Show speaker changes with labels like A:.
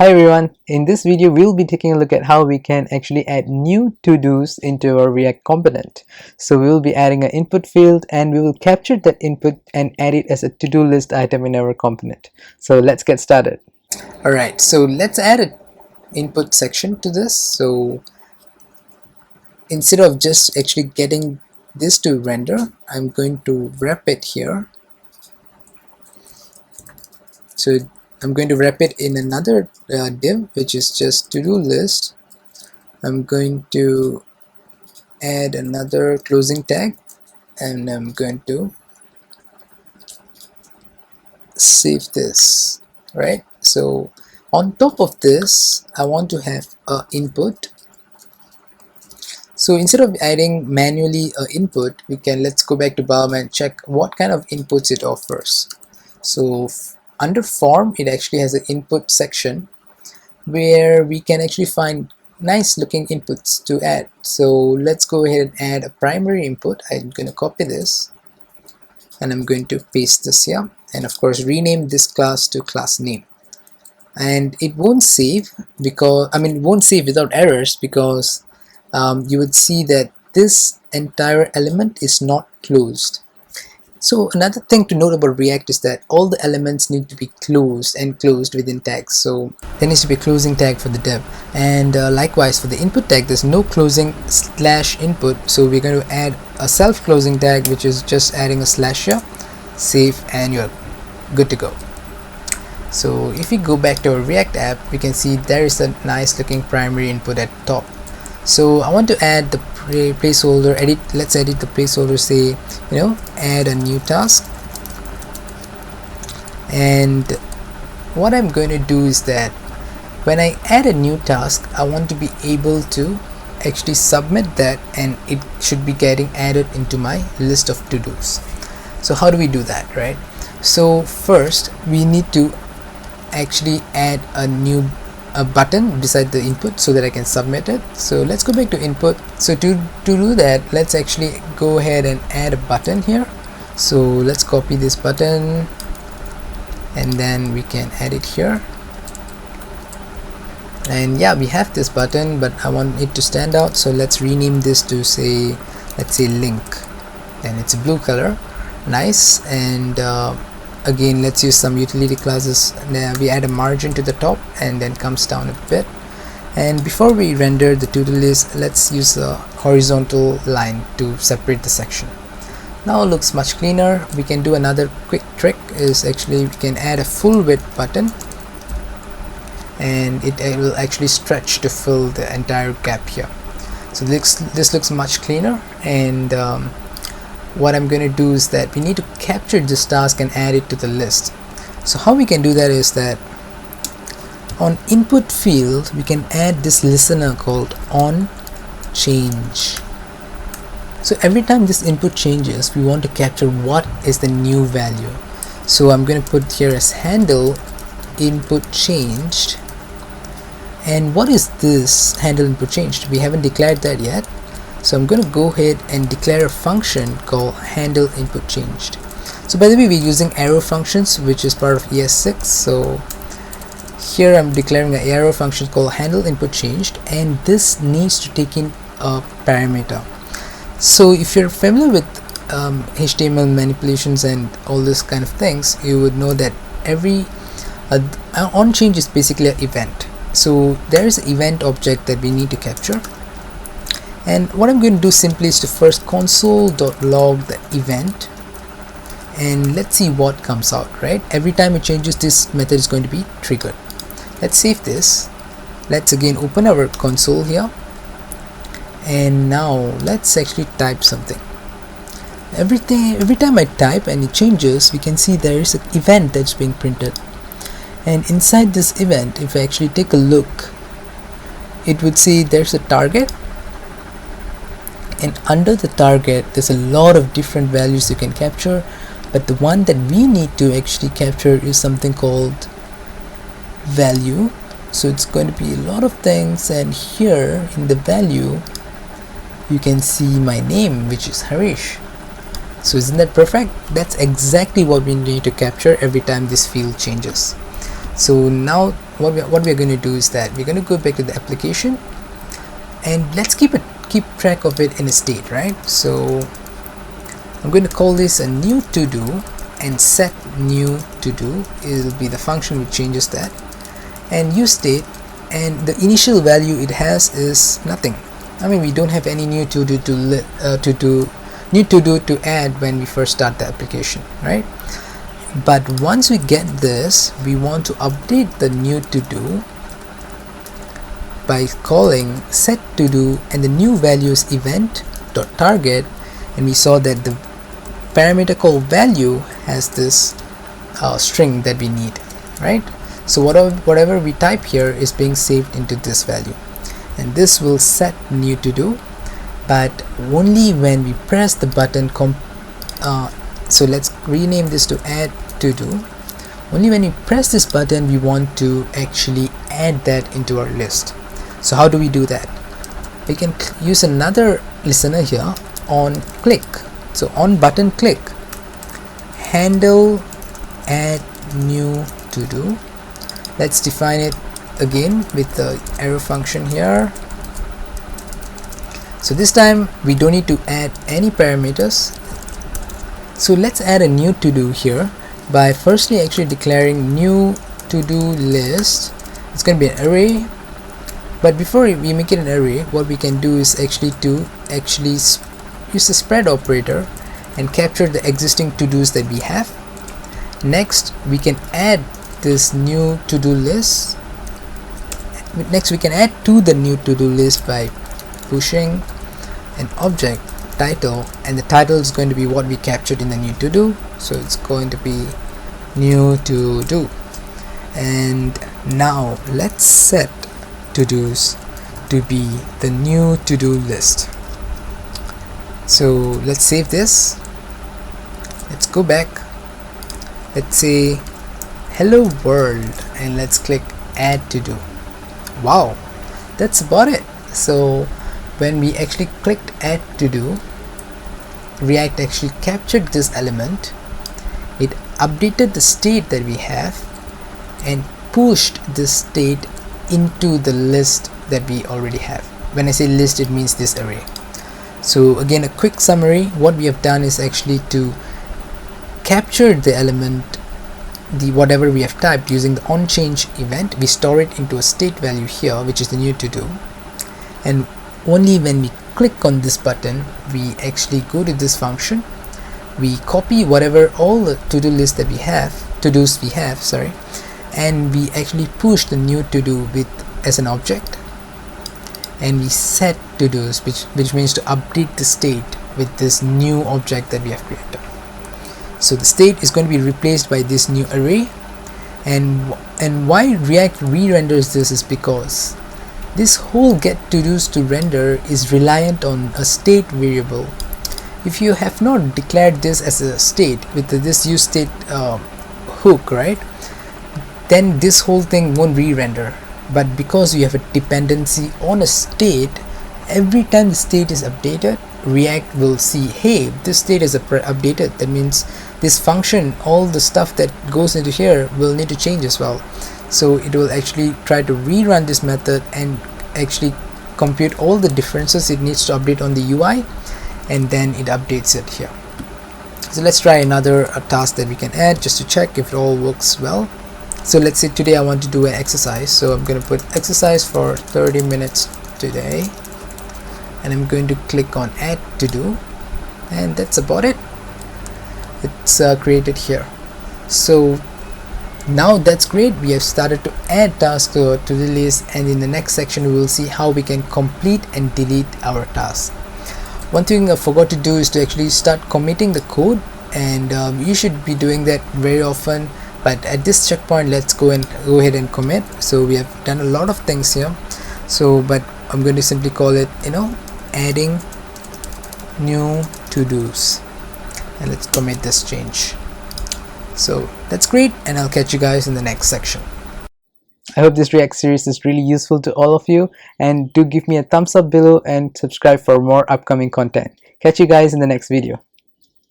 A: Hi everyone, in this video we'll be taking a look at how we can actually add new to-dos into our React component. So we will be adding an input field and we will capture that input and add it as a to-do list item in our component. So let's get started. Alright, so let's add an input section to this. So instead of just actually getting this to render, I'm going to wrap it here. So I'm going to wrap it in another div, which is just to-do list. I'm going to add another closing tag and I'm going to save this, right? So on top of this, I want to have a input. So instead of adding manually a input, let's go back to BOM and check what kind of inputs it offers. So under form, it actually has an input section where we can actually find nice looking inputs to add. So let's go ahead and add a primary input. I'm going to copy this and I'm going to paste this here, and of course rename this class to class name. And it won't save because it won't save without errors, because you would see that this entire element is not closed. So another thing to note about React is that all the elements need to be closed and closed within tags. So there needs to be a closing tag for the div, and likewise for the input tag there's no closing /input, so we're going to add a self-closing tag, which is just adding a slash here, save, and you're good to go. So if we go back to our React app, we can see there is a nice looking primary input at top. So I want to add the placeholder. Let's edit the placeholder, say add a new task. And what I'm going to do is that when I add a new task, I want to be able to actually submit that, and it should be getting added into my list of to-dos. So how do we do that, right? So first we need to actually add a button beside the input so that I can submit it. So let's go back to input. So to do that, let's actually go ahead and add a button here. So let's copy this button and then we can add it here. And yeah, we have this button, but I want it to stand out, so let's rename this to let's say link, and it's a blue color. Nice. And again, let's use some utility classes. Now we add a margin to the top and then comes down a bit. And before we render the to-do list, let's use a horizontal line to separate the section. Now it looks much cleaner. We can do another quick trick, is actually we can add a full width button, and it will actually stretch to fill the entire gap here. So this looks much cleaner. And what I'm going to do is that we need to capture this task and add it to the list. So how we can do that is that on input field we can add this listener called on change. So every time this input changes, we want to capture what is the new value. So I'm going to put here as handle input changed. And what is this handle input changed? We haven't declared that yet. So I'm going to go ahead and declare a function called handle input changed. So by the way, we're using arrow functions, which is part of ES6. So here I'm declaring an arrow function called handle input changed, and this needs to take in a parameter. So if you're familiar with HTML manipulations and all this kind of things, you would know that every on change is basically an event. So there is an event object that we need to capture. And what I'm going to do simply is to first console.log the event, and let's see what comes out, right? Every time it changes, this method is going to be triggered. Let's save this. Let's again open our console here, and now let's actually type something. Every time I type and it changes, we can see there is an event that's being printed. And inside this event, if I actually take a look, it would say there's a target, and under the target there's a lot of different values you can capture, but the one that we need to actually capture is something called value. So it's going to be a lot of things, and here in the value you can see my name, which is Harish. So isn't that perfect? That's exactly what we need to capture every time this field changes. So now what we're going to do is that we're going to go back to the application, and let's keep track of it in a state, right? So I'm going to call this a new to do, and set new to do. It'll be the function which changes that, and use state, and the initial value it has is nothing. I mean, we don't have any new to do to add when we first start the application, right? But once we get this, we want to update the new to do by calling set to do, and the new value is event.target, and we saw that the parameter called value has this string that we need, right? So whatever we type here is being saved into this value, and this will set new to do, but only when we press the button so let's rename this to add to do. Only when we press this button we want to actually add that into our list. So how do we do that? We can use another listener here on click. So on button click, handle add new to do. Let's define it again with the arrow function here. So this time we don't need to add any parameters. So let's add a new to do here by firstly actually declaring new to do list. It's going to be an array, but before we make it an array, what we can do is actually use the spread operator and capture the existing to dos that we have. Next we can add this new to do list. Next we can add to the new to do list by pushing an object title, and the title is going to be what we captured in the new to do, so it's going to be new to do. And now let's set to dos to be the new to do list. So let's save this, let's go back, let's say hello world, and let's click add to do. Wow, that's about it. So when we actually clicked add to do, React actually captured this element, it updated the state that we have and pushed this state into the list that we already have. When I say list, it means this array. So again, a quick summary, what we have done is actually to capture the element, whatever we have typed, using the onChange event. We store it into a state value here, which is the new to do, and only when we click on this button we actually go to this function, we copy all the to-do list that we have, to-dos we have, sorry, and we actually push the new to do as an object, and we set to dos, which means to update the state with this new object that we have created. So the state is going to be replaced by this new array, and why React re-renders this is because this whole get to dos to render is reliant on a state variable. If you have not declared this as a state with this use state hook, right, then this whole thing won't re-render. But because you have a dependency on a state, every time the state is updated, React will see, hey, this state is updated, that means this function, all the stuff that goes into here will need to change as well. So it will actually try to rerun this method and actually compute all the differences it needs to update on the UI, and then it updates it here. So let's try another task that we can add just to check if it all works well. So let's say today I want to do an exercise, so I'm going to put exercise for 30 minutes today, and I'm going to click on add to do, and that's about it. It's created here. So now that's great, we have started to add tasks to our to-do list, and in the next section we will see how we can complete and delete our tasks. One thing I forgot to do is to actually start committing the code, and you should be doing that very often, but at this checkpoint let's go ahead and commit. So we have done a lot of things here, so but I'm going to simply call it, adding new to-dos, and let's commit this change. So that's great, and I'll catch you guys in the next section. I hope this React series is really useful to all of you, and do give me a thumbs up below and subscribe for more upcoming content. Catch you guys in the next video.